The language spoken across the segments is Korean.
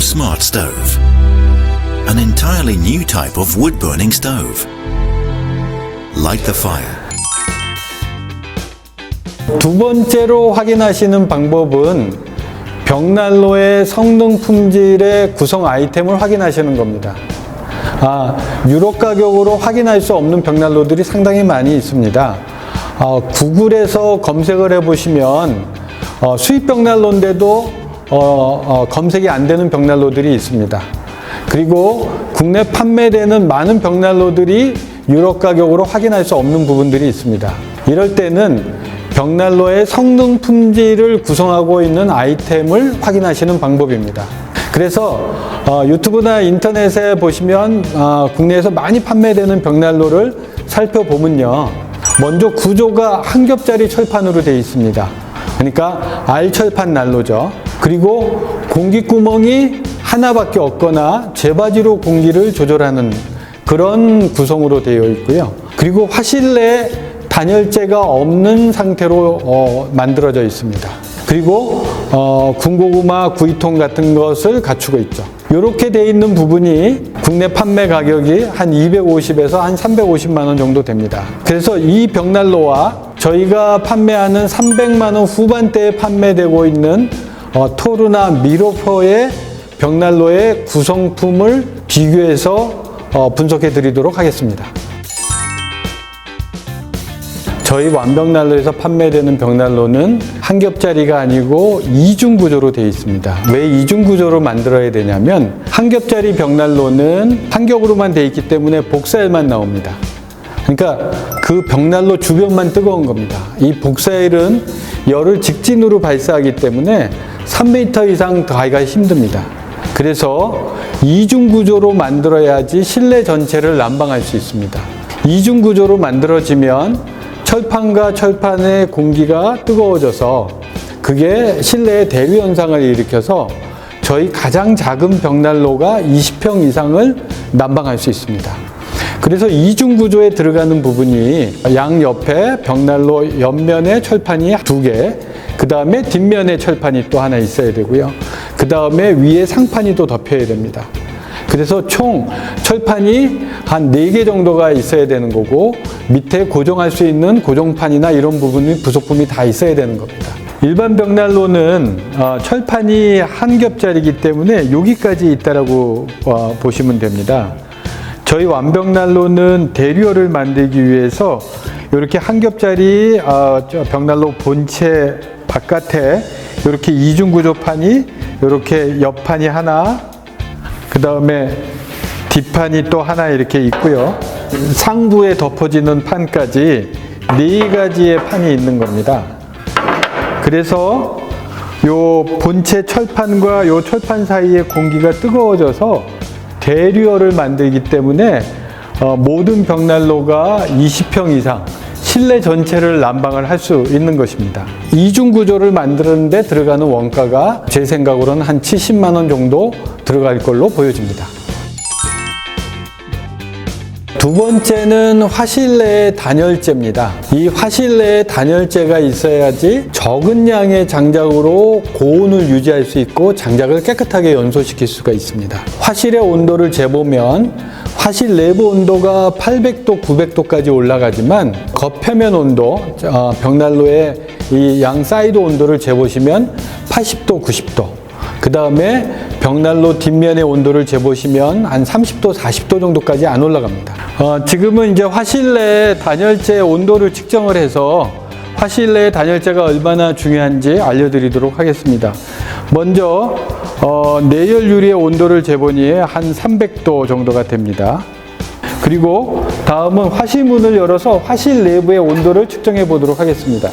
Smart Stove, an entirely new type of wood-burning stove. Light the fire. 두 번째로 확인하시는 방법은 벽난로의 성능 품질의 구성 아이템을 확인하시는 겁니다. 유럽 가격으로 확인할 수 없는 벽난로들이 상당히 많이 있습니다. 구글에서 검색을 해보시면 수입 벽난로인데도 검색이 안 되는 벽난로들이 있습니다. 그리고 국내 판매되는 많은 벽난로들이 유럽 가격으로 확인할 수 없는 부분들이 있습니다. 이럴 때는 벽난로의 성능 품질을 구성하고 있는 아이템을 확인하시는 방법입니다. 그래서 유튜브나 인터넷에 보시면 국내에서 많이 판매되는 벽난로를 살펴보면요, 먼저 구조가 한 겹짜리 철판으로 되어 있습니다. 그러니까 R철판 난로죠. 그리고 공기구멍이 하나밖에 없거나 제바지로 공기를 조절하는 그런 구성으로 되어 있고요. 그리고 화실 내에 단열재가 없는 상태로 만들어져 있습니다. 그리고 군고구마, 구이통 같은 것을 갖추고 있죠. 이렇게 되어 있는 부분이 국내 판매 가격이 한 250에서 한 350만 원 정도 됩니다. 그래서 이 벽난로와 저희가 판매하는 300만 원 후반대에 판매되고 있는 토르나 미로퍼의 벽난로의 구성품을 비교해서 분석해 드리도록 하겠습니다. 저희 완벽난로에서 판매되는 벽난로는 한 겹짜리가 아니고 이중 구조로 되어 있습니다. 왜 이중 구조로 만들어야 되냐면, 한 겹짜리 벽난로는 한 겹으로만 되어 있기 때문에 복사열만 나옵니다. 그러니까 그 벽난로 주변만 뜨거운 겁니다. 이 복사열은 열을 직진으로 발사하기 때문에 3m 이상 가기가 힘듭니다. 그래서 이중 구조로 만들어야지 실내 전체를 난방할 수 있습니다. 이중 구조로 만들어지면 철판과 철판의 공기가 뜨거워져서 그게 실내에 대류 현상을 일으켜서 저희 가장 작은 벽난로가 20평 이상을 난방할 수 있습니다. 그래서 이중 구조에 들어가는 부분이 양옆에 벽난로 옆면에 철판이 2개, 그 다음에 뒷면에 철판이 또 하나 있어야 되고요. 그 다음에 위에 상판이 또 덮여야 됩니다. 그래서 총 철판이 한 4개 정도가 있어야 되는 거고, 밑에 고정할 수 있는 고정판이나 이런 부분이 부속품이 다 있어야 되는 겁니다. 일반 벽난로는 철판이 한 겹짜리이기 때문에 여기까지 있다라고 보시면 됩니다. 저희 완벽난로는 대류열을 만들기 위해서 이렇게 한 겹짜리 벽난로 본체 바깥에 이렇게 이중 구조판이 이렇게 옆판이 하나, 그 다음에 뒷판이 또 하나 이렇게 있고요. 상부에 덮어지는 판까지 4가지의 판이 있는 겁니다. 그래서 요 본체 철판과 요 철판 사이에 공기가 뜨거워져서 대류열을 만들기 때문에 모든 벽난로가 20평 이상 실내 전체를 난방을 할 수 있는 것입니다. 이중 구조를 만드는데 들어가는 원가가 제 생각으로는 한 70만 원 정도 들어갈 걸로 보여집니다. 두 번째는 화실 내의 단열재입니다. 이 화실 내에 단열재가 있어야지 적은 양의 장작으로 고온을 유지할 수 있고 장작을 깨끗하게 연소시킬 수가 있습니다. 화실의 온도를 재보면 화실 내부 온도가 800도, 900도까지 올라가지만 겉표면 온도, 벽난로의 이 양 사이드 온도를 재보시면 80도, 90도. 그 다음에 벽난로 뒷면의 온도를 재보시면 한 30도, 40도 정도까지 안 올라갑니다. 지금은 이제 화실 내 단열재 온도를 측정을 해서 화실 내 단열재가 얼마나 중요한지 알려드리도록 하겠습니다. 먼저 내열 유리의 온도를 재보니 한 300도 정도가 됩니다. 그리고 다음은 화실문을 열어서 화실 내부의 온도를 측정해 보도록 하겠습니다.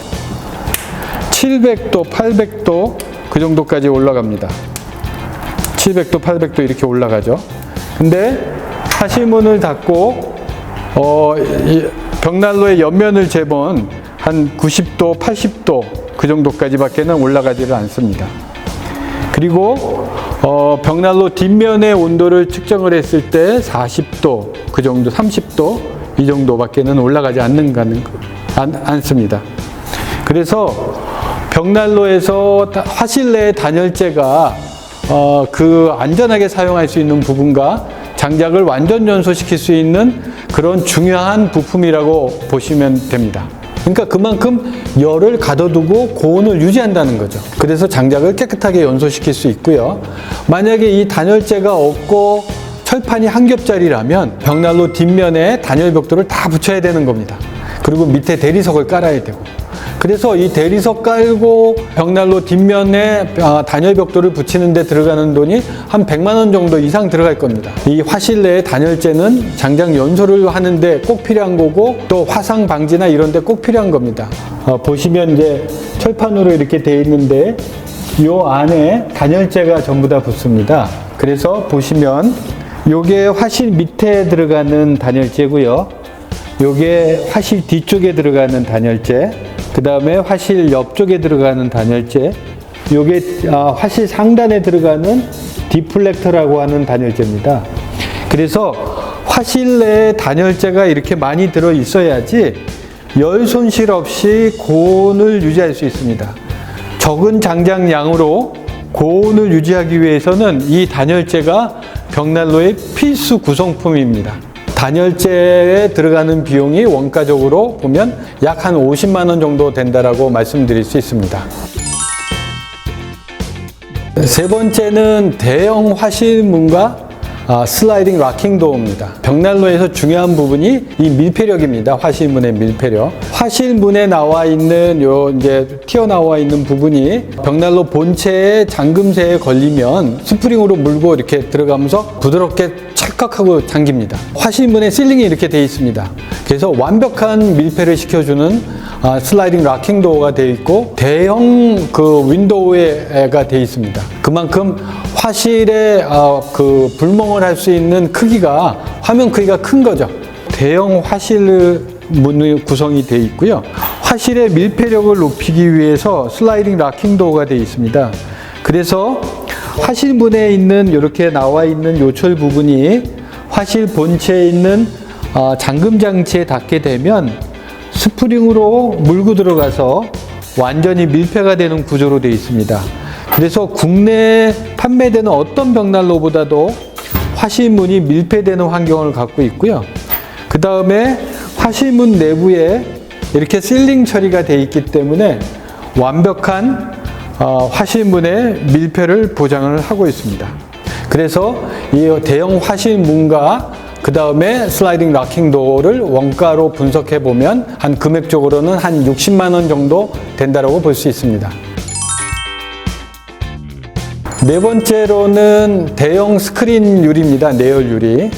700도, 800도 그 정도까지 올라갑니다. 700도, 800도 이렇게 올라가죠. 근데 화실문을 닫고 벽난로의 옆면을 재본 한 90도, 80도 그 정도까지밖에는 올라가지를 않습니다. 그리고 벽난로 뒷면의 온도를 측정을 했을 때 40도 그 정도, 30도 이 정도밖에는 올라가지 않습니다. 그래서 벽난로에서 화실 내 단열재가 그 안전하게 사용할 수 있는 부분과 장작을 완전 연소시킬 수 있는 그런 중요한 부품이라고 보시면 됩니다. 그러니까 그만큼 열을 가둬두고 고온을 유지한다는 거죠. 그래서 장작을 깨끗하게 연소시킬 수 있고요. 만약에 이 단열재가 없고 철판이 한 겹짜리라면 벽난로 뒷면에 단열벽돌을 다 붙여야 되는 겁니다. 그리고 밑에 대리석을 깔아야 되고, 그래서 이 대리석 깔고 벽난로 뒷면에 단열벽돌을 붙이는 데 들어가는 돈이 한 100만 원 정도 이상 들어갈 겁니다. 이 화실 내의 단열재는 장작 연소를 하는데 꼭 필요한 거고, 또 화상 방지나 이런 데 꼭 필요한 겁니다. 보시면 이제 철판으로 이렇게 되어 있는데 요 안에 단열재가 전부 다 붙습니다. 그래서 보시면 요게 화실 밑에 들어가는 단열재고요. 요게 화실 뒤쪽에 들어가는 단열재, 그 다음에 화실 옆쪽에 들어가는 단열재, 요게 화실 상단에 들어가는 디플렉터라고 하는 단열재입니다. 그래서 화실 내에 단열재가 이렇게 많이 들어 있어야지 열 손실 없이 고온을 유지할 수 있습니다. 적은 장작량으로 고온을 유지하기 위해서는 이 단열재가 벽난로의 필수 구성품입니다. 단열재에 들어가는 비용이 원가적으로 보면 약 한 50만 원 정도 된다라고 말씀드릴 수 있습니다. 세 번째는 대형 화실문과 슬라이딩 락킹 도어입니다. 벽난로에서 중요한 부분이 이 밀폐력입니다. 화실문의 밀폐력. 화실문에 나와 있는 이제 튀어나와 있는 부분이 벽난로 본체에 잠금새에 걸리면 스프링으로 물고 이렇게 들어가면서 부드럽게 찰칵하고 잠깁니다. 화실문에 실링이 이렇게 되어 있습니다. 그래서 완벽한 밀폐를 시켜주는 슬라이딩 락킹 도어가 되어 있고, 대형 그 윈도우가 되어 있습니다. 그만큼 화실에 불멍을 할 수 있는 크기가, 화면 크기가 큰 거죠. 대형 화실 문이 구성이 되어 있고요. 화실의 밀폐력을 높이기 위해서 슬라이딩 락킹 도어가 되어 있습니다. 그래서 화실 문에 있는 이렇게 나와 있는 요철 부분이 화실 본체에 있는 잠금 장치에 닿게 되면 스프링으로 물고 들어가서 완전히 밀폐가 되는 구조로 되어 있습니다. 그래서 국내에 판매되는 어떤 벽난로보다도 화실문이 밀폐되는 환경을 갖고 있고요. 그 다음에 화실문 내부에 이렇게 실링 처리가 되어 있기 때문에 완벽한 화실문의 밀폐를 보장을 하고 있습니다. 그래서 이 대형 화실문과 그 다음에 슬라이딩 락킹 도어를 원가로 분석해 보면 한 금액적으로는 한 60만 원 정도 된다고 볼 수 있습니다. 네 번째로는 대형 스크린 유리입니다. 내열 유리.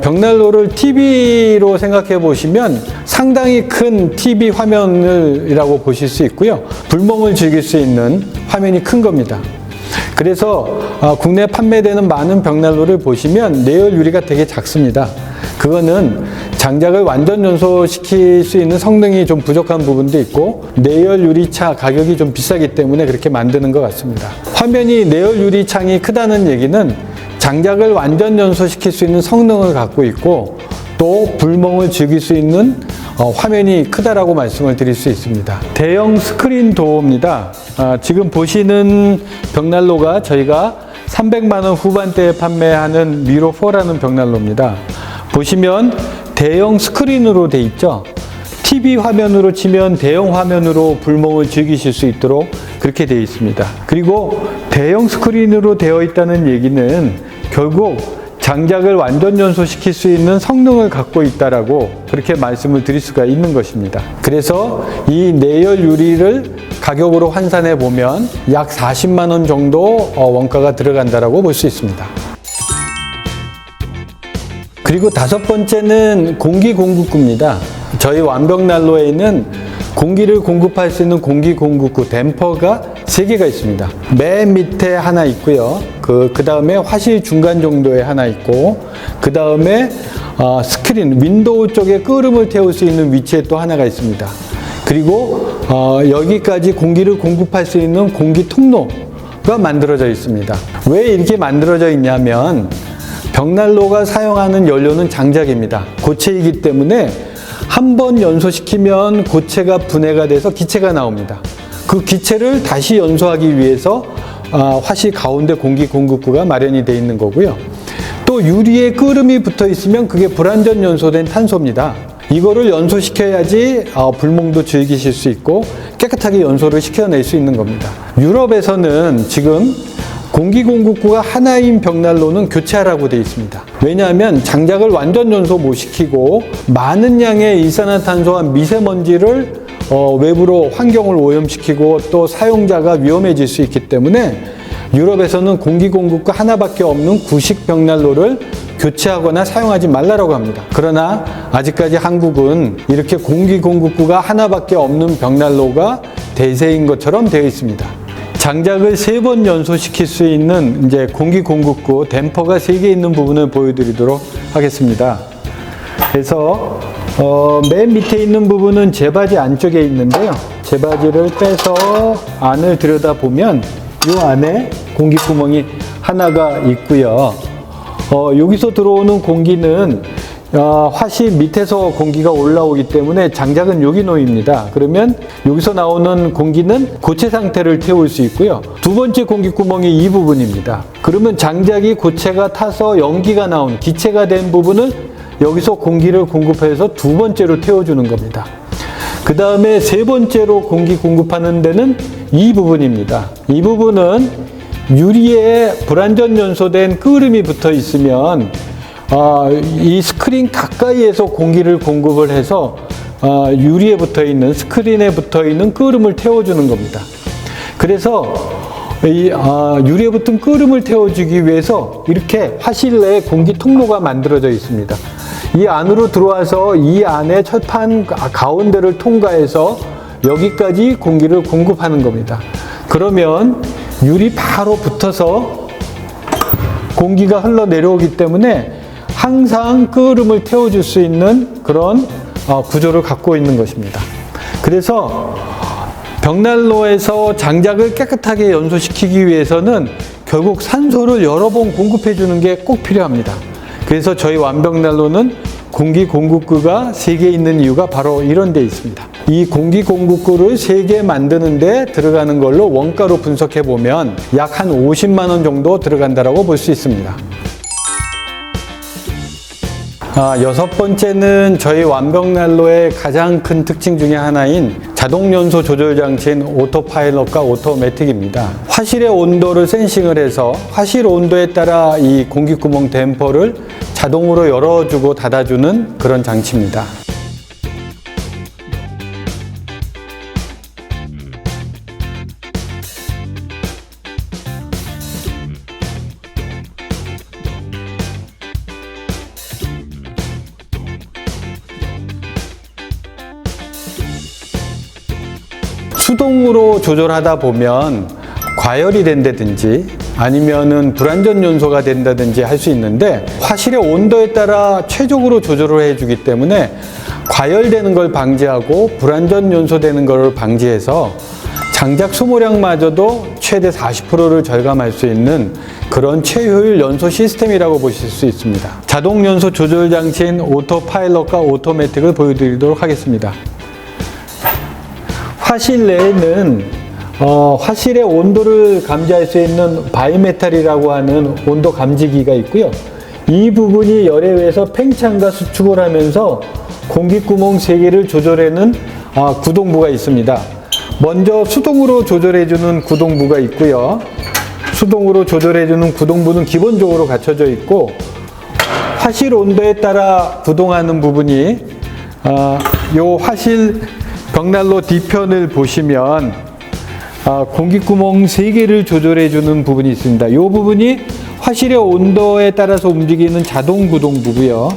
벽난로를 TV로 생각해 보시면 상당히 큰 TV 화면이라고 보실 수 있고요. 불멍을 즐길 수 있는 화면이 큰 겁니다. 그래서 국내에 판매되는 많은 벽난로를 보시면 내열 유리가 되게 작습니다. 그거는 장작을 완전 연소시킬 수 있는 성능이 좀 부족한 부분도 있고, 내열 유리차 가격이 좀 비싸기 때문에 그렇게 만드는 것 같습니다. 화면이 내열 유리창이 크다는 얘기는 장작을 완전 연소시킬 수 있는 성능을 갖고 있고, 또 불멍을 즐길 수 있는 화면이 크다라고 말씀을 드릴 수 있습니다. 대형 스크린 도어입니다. 지금 보시는 벽난로가 저희가 300만 원 후반대에 판매하는 미로4라는 벽난로입니다. 보시면 대형 스크린으로 돼 있죠. TV 화면으로 치면 대형 화면으로 불멍을 즐기실 수 있도록 그렇게 되어 있습니다. 그리고 대형 스크린으로 되어 있다는 얘기는 결국 장작을 완전 연소시킬 수 있는 성능을 갖고 있다라고 그렇게 말씀을 드릴 수가 있는 것입니다. 그래서 이 내열 유리를 가격으로 환산해 보면 약 40만 원 정도 원가가 들어간다라고 볼 수 있습니다. 그리고 다섯 번째는 공기 공급구입니다. 저희 완벽난로에 있는 공기를 공급할 수 있는 공기 공급구 댐퍼가 3개가 있습니다. 맨 밑에 하나 있고요. 그 다음에 화실 중간 정도에 하나 있고, 그 다음에 스크린, 윈도우 쪽에 끄름을 태울 수 있는 위치에 또 하나가 있습니다. 그리고 여기까지 공기를 공급할 수 있는 공기 통로가 만들어져 있습니다. 왜 이렇게 만들어져 있냐면 벽난로가 사용하는 연료는 장작입니다. 고체이기 때문에 한번 연소시키면 고체가 분해가 돼서 기체가 나옵니다. 그 기체를 다시 연소하기 위해서 화시 가운데 공기 공급구가 마련이 되어 있는 거고요. 또 유리에 끓음이 붙어 있으면 그게 불완전 연소된 탄소입니다. 이거를 연소시켜야지 불멍도 즐기실 수 있고 깨끗하게 연소를 시켜낼 수 있는 겁니다. 유럽에서는 지금 공기 공급구가 하나인 벽난로는 교체하라고 되어 있습니다. 왜냐하면 장작을 완전 연소 못 시키고 많은 양의 일산화탄소와 미세먼지를 외부로 환경을 오염시키고 또 사용자가 위험해질 수 있기 때문에 유럽에서는 공기 공급구 하나밖에 없는 구식 벽난로를 교체하거나 사용하지 말라고 합니다. 그러나 아직까지 한국은 이렇게 공기 공급구가 하나밖에 없는 벽난로가 대세인 것처럼 되어 있습니다. 장작을 3번 연소시킬 수 있는 이제 공기 공급구 댐퍼가 3개 있는 부분을 보여드리도록 하겠습니다. 그래서 맨 밑에 있는 부분은 제바지 안쪽에 있는데요. 제바지를 빼서 안을 들여다보면 이 안에 공기구멍이 하나가 있고요. 여기서 들어오는 공기는 화시 밑에서 공기가 올라오기 때문에 장작은 여기 놓입니다. 그러면 여기서 나오는 공기는 고체 상태를 태울 수 있고요. 두 번째 공기구멍이 이 부분입니다. 그러면 장작이 고체가 타서 연기가 나온 기체가 된 부분을 여기서 공기를 공급해서 두 번째로 태워주는 겁니다. 그 다음에 세 번째로 공기 공급하는 데는 이 부분입니다. 이 부분은 유리에 불완전 연소된 끓음이 붙어 있으면 이 스크린 가까이에서 공기를 공급을 해서 유리에 붙어 있는 스크린에 붙어 있는 끓음을 태워주는 겁니다. 그래서 이 유리에 붙은 끓음을 태워주기 위해서 이렇게 화실 내에 공기 통로가 만들어져 있습니다. 이 안으로 들어와서 이 안에 철판 가운데를 통과해서 여기까지 공기를 공급하는 겁니다. 그러면 유리 바로 붙어서 공기가 흘러내려오기 때문에 항상 끓음을 태워줄 수 있는 그런 구조를 갖고 있는 것입니다. 그래서 벽난로에서 장작을 깨끗하게 연소시키기 위해서는 결국 산소를 여러 번 공급해 주는 게 꼭 필요합니다. 그래서 저희 완벽난로는 공기 공급구가 3개 있는 이유가 바로 이런 데 있습니다. 이 공기 공급구를 3개 만드는데 들어가는 걸로 원가로 분석해 보면 약 한 50만 원 정도 들어간다라고 볼 수 있습니다. 여섯 번째는 저희 완벽난로의 가장 큰 특징 중에 하나인 자동연소 조절 장치인 오토파일럿과 오토매틱입니다. 화실의 온도를 센싱을 해서 화실 온도에 따라 이 공기구멍 댐퍼를 자동으로 열어주고 닫아주는 그런 장치입니다. 수동으로 조절하다 보면 과열이 된다든지 아니면은 불완전 연소가 된다든지 할 수 있는데 화실의 온도에 따라 최적으로 조절을 해주기 때문에 과열되는 걸 방지하고 불완전 연소되는 걸 방지해서 장작 소모량마저도 최대 40%를 절감할 수 있는 그런 최효율 연소 시스템이라고 보실 수 있습니다. 자동 연소 조절 장치인 오토파일럿과 오토매틱을 보여드리도록 하겠습니다. 화실 내에는 화실의 온도를 감지할 수 있는 바이메탈이라고 하는 온도 감지기가 있고요. 이 부분이 열에 의해서 팽창과 수축을 하면서 공기구멍 3개를 조절하는 구동부가 있습니다. 먼저 수동으로 조절해주는 구동부가 있고요. 수동으로 조절해주는 구동부는 기본적으로 갖춰져 있고 화실 온도에 따라 구동하는 부분이 요 화실 벽난로 뒤편을 보시면 공기구멍 3개를 조절해주는 부분이 있습니다. 이 부분이 화실의 온도에 따라서 움직이는 자동 구동부고요.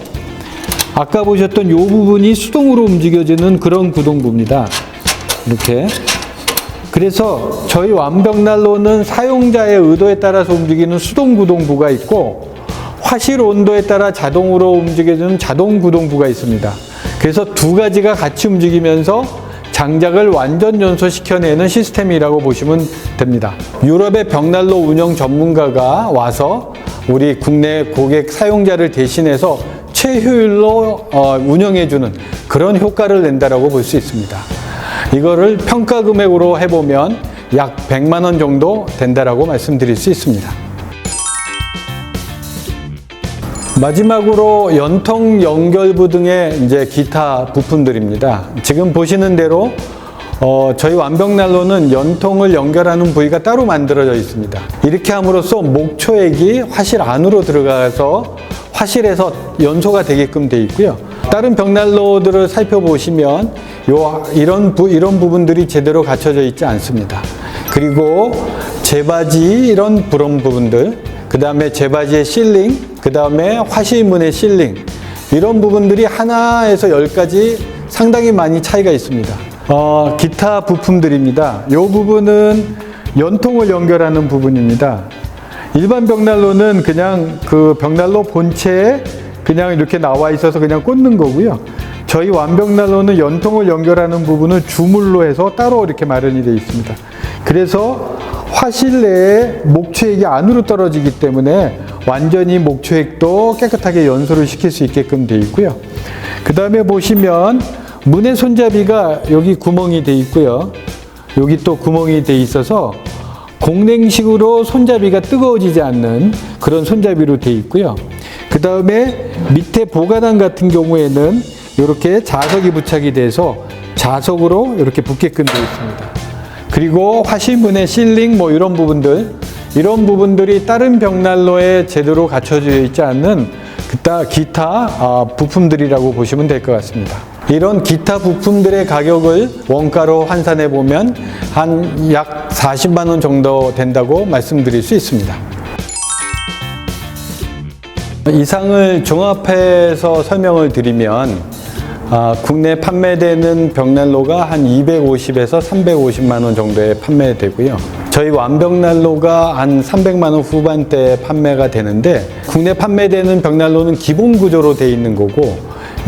아까 보셨던 이 부분이 수동으로 움직여지는 그런 구동부입니다. 이렇게. 그래서 저희 완벽난로는 사용자의 의도에 따라서 움직이는 수동 구동부가 있고 화실 온도에 따라 자동으로 움직여지는 자동 구동부가 있습니다. 그래서 두 가지가 같이 움직이면서 장작을 완전 연소시켜내는 시스템이라고 보시면 됩니다. 유럽의 벽난로 운영 전문가가 와서 우리 국내 고객 사용자를 대신해서 최효율로 운영해주는 그런 효과를 낸다라고 볼 수 있습니다. 이거를 평가 금액으로 해보면 약 100만 원 정도 된다라고 말씀드릴 수 있습니다. 마지막으로 연통 연결부 등의 이제 기타 부품들입니다. 지금 보시는 대로 저희 완벽난로는 연통을 연결하는 부위가 따로 만들어져 있습니다. 이렇게 함으로써 목초액이 화실 안으로 들어가서 화실에서 연소가 되게끔 되어 있고요. 다른 벽난로들을 살펴보시면 이런 부분들이 제대로 갖춰져 있지 않습니다. 그리고 제바지 이런 부분들, 그 다음에 제바지의 실링, 그 다음에 화실문의 실링, 이런 부분들이 하나에서 10가지 상당히 많이 차이가 있습니다. 기타 부품들입니다. 이 부분은 연통을 연결하는 부분입니다. 일반 벽난로는 그냥 그 벽난로 본체에 그냥 이렇게 나와 있어서 그냥 꽂는 거고요. 저희 완벽난로는 연통을 연결하는 부분을 주물로 해서 따로 이렇게 마련이 되어 있습니다. 그래서 화실 내에 목초액이 안으로 떨어지기 때문에 완전히 목초액도 깨끗하게 연소를 시킬 수 있게끔 되어 있고요. 그 다음에 보시면 문의 손잡이가 여기 구멍이 되어 있고요. 여기 또 구멍이 되어 있어서 공냉식으로 손잡이가 뜨거워지지 않는 그런 손잡이로 되어 있고요. 그 다음에 밑에 보관함 같은 경우에는 이렇게 자석이 부착이 돼서 자석으로 이렇게 붙게끔 되어 있습니다. 그리고 화실문의 실링 이런 부분들이 다른 벽난로에 제대로 갖춰져 있지 않는 기타 부품들이라고 보시면 될 것 같습니다. 이런 기타 부품들의 가격을 원가로 환산해 보면 한 약 40만 원 정도 된다고 말씀드릴 수 있습니다. 이상을 종합해서 설명을 드리면 국내 판매되는 벽난로가 한 250에서 350만 원 정도에 판매되고요. 저희 완벽난로가 한 300만 원 후반대에 판매가 되는데, 국내 판매되는 벽난로는 기본 구조로 되어 있는 거고,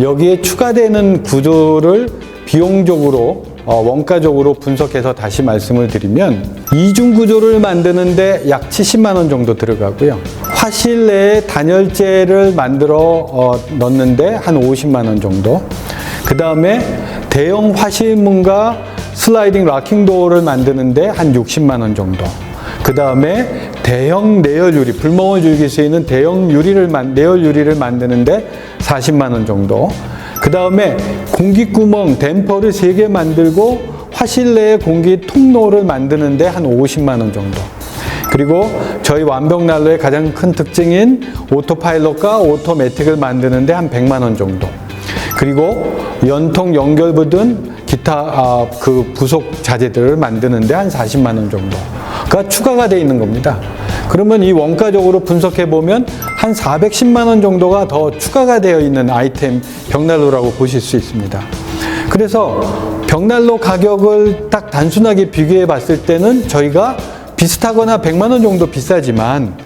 여기에 추가되는 구조를 비용적으로 원가적으로 분석해서 다시 말씀을 드리면 이중 구조를 만드는데 약 70만 원 정도 들어가고요. 화실 내에 단열재를 만들어 넣는데 한 50만 원 정도. 그 다음에 대형 화실문과 슬라이딩 락킹 도어를 만드는데 한 60만 원 정도. 그 다음에 대형 내열 유리, 불멍을 즐길 수 있는 대형 내열 유리를 만드는데 40만 원 정도. 그 다음에 공기구멍, 댐퍼를 3개 만들고 화실 내에 공기 통로를 만드는데 한 50만 원 정도. 그리고 저희 완벽난로의 가장 큰 특징인 오토파일럿과 오토매틱을 만드는데 한 100만 원 정도. 그리고 연통 연결부 등 기타 부속 자재들을 만드는데 한 40만 원 정도가 추가가 되어 있는 겁니다. 그러면 이 원가적으로 분석해 보면 한 410만 원 정도가 더 추가가 되어 있는 아이템 벽난로라고 보실 수 있습니다. 그래서 벽난로 가격을 딱 단순하게 비교해 봤을 때는 저희가 비슷하거나 100만 원 정도 비싸지만,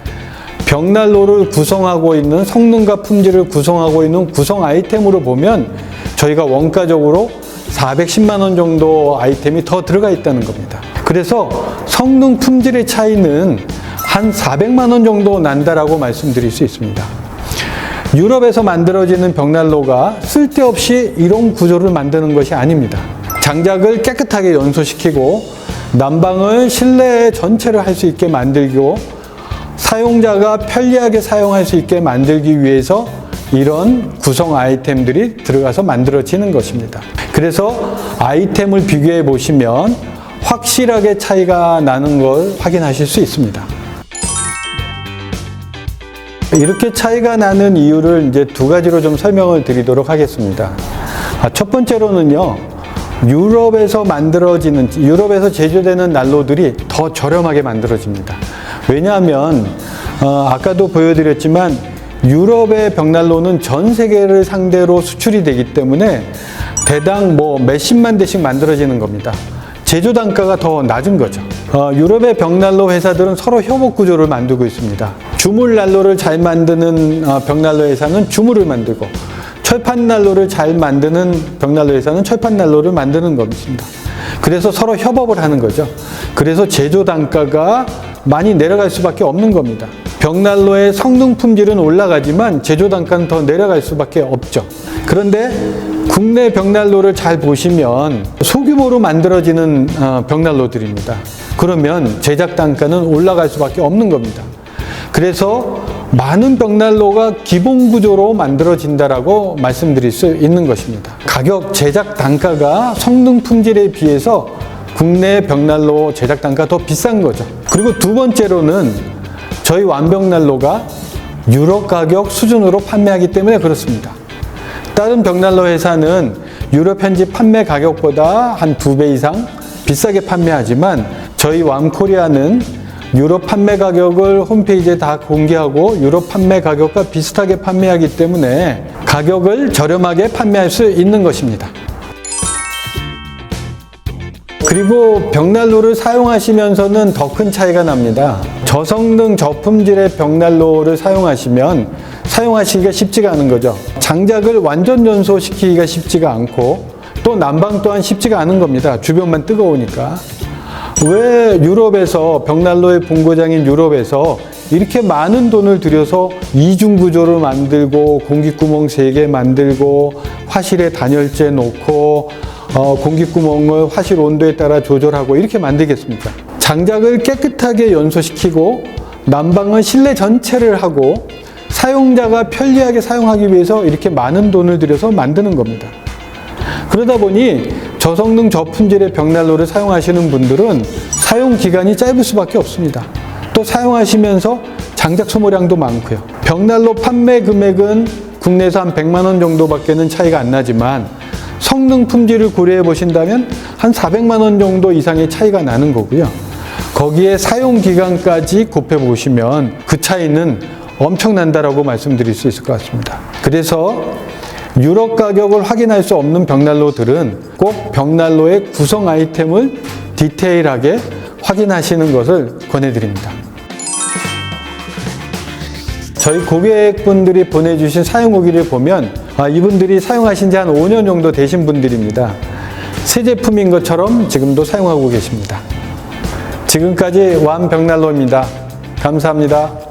벽난로를 구성하고 있는 성능과 품질을 구성하고 있는 구성 아이템으로 보면 저희가 원가적으로 410만 원 정도 아이템이 더 들어가 있다는 겁니다. 그래서 성능 품질의 차이는 한 400만 원 정도 난다라고 말씀드릴 수 있습니다. 유럽에서 만들어지는 벽난로가 쓸데없이 이런 구조를 만드는 것이 아닙니다. 장작을 깨끗하게 연소시키고 난방을 실내 전체를 할 수 있게 만들고 사용자가 편리하게 사용할 수 있게 만들기 위해서 이런 구성 아이템들이 들어가서 만들어지는 것입니다. 그래서 아이템을 비교해 보시면 확실하게 차이가 나는 걸 확인하실 수 있습니다. 이렇게 차이가 나는 이유를 이제 2가지로 좀 설명을 드리도록 하겠습니다. 첫 번째로는요, 유럽에서 제조되는 난로들이 더 저렴하게 만들어집니다. 왜냐하면 아까도 보여드렸지만 유럽의 벽난로는 전 세계를 상대로 수출이 되기 때문에 대당 몇십만 대씩 만들어지는 겁니다. 제조 단가가 더 낮은 거죠. 유럽의 벽난로 회사들은 서로 협업 구조를 만들고 있습니다. 주물 난로를 잘 만드는 벽난로 회사는 주물을 만들고, 철판 난로를 잘 만드는 벽난로 회사는 철판 난로를 만드는 겁니다. 그래서 서로 협업을 하는 거죠. 그래서 제조 단가가 많이 내려갈 수밖에 없는 겁니다. 벽난로의 성능 품질은 올라가지만 제조 단가는 더 내려갈 수밖에 없죠. 그런데 국내 벽난로를 잘 보시면 소규모로 만들어지는 벽난로들입니다. 그러면 제작 단가는 올라갈 수밖에 없는 겁니다. 그래서 많은 벽난로가 기본 구조로 만들어진다라고 말씀드릴 수 있는 것입니다. 가격, 제작 단가가 성능 품질에 비해서 국내 벽난로 제작 단가가 더 비싼 거죠. 그리고 두 번째로는 저희 완벽난로가 유럽 가격 수준으로 판매하기 때문에 그렇습니다. 다른 벽난로 회사는 유럽 현지 판매 가격보다 한 2배 이상 비싸게 판매하지만 저희 왬코리아는 유럽 판매 가격을 홈페이지에 다 공개하고 유럽 판매 가격과 비슷하게 판매하기 때문에 가격을 저렴하게 판매할 수 있는 것입니다. 그리고 벽난로를 사용하시면서는 더 큰 차이가 납니다. 저성능 저품질의 벽난로를 사용하시면 사용하시기가 쉽지가 않은 거죠. 장작을 완전 연소시키기가 쉽지가 않고 또 난방 또한 쉽지가 않은 겁니다. 주변만 뜨거우니까. 왜 유럽에서 벽난로의 본고장인 유럽에서 이렇게 많은 돈을 들여서 이중 구조를 만들고 공기구멍 3개 만들고 화실에 단열재 놓고 공기구멍을 화실 온도에 따라 조절하고 이렇게 만들겠습니까? 장작을 깨끗하게 연소시키고 난방은 실내 전체를 하고 사용자가 편리하게 사용하기 위해서 이렇게 많은 돈을 들여서 만드는 겁니다. 그러다 보니 저성능 저품질의 벽난로를 사용하시는 분들은 사용 기간이 짧을 수밖에 없습니다. 또 사용하시면서 장작 소모량도 많고요. 벽난로 판매 금액은 국내에서 한 100만 원 정도밖에는 차이가 안 나지만 성능 품질을 고려해 보신다면 한 400만 원 정도 이상의 차이가 나는 거고요. 거기에 사용 기간까지 곱해 보시면 그 차이는 엄청난다라고 말씀드릴 수 있을 것 같습니다. 그래서 유럽 가격을 확인할 수 없는 벽난로들은 꼭 벽난로의 구성 아이템을 디테일하게 확인하시는 것을 권해드립니다. 저희 고객분들이 보내주신 사용 후기를 보면 이분들이 사용하신 지 한 5년 정도 되신 분들입니다. 새 제품인 것처럼 지금도 사용하고 계십니다. 지금까지 완벽난로입니다. 감사합니다.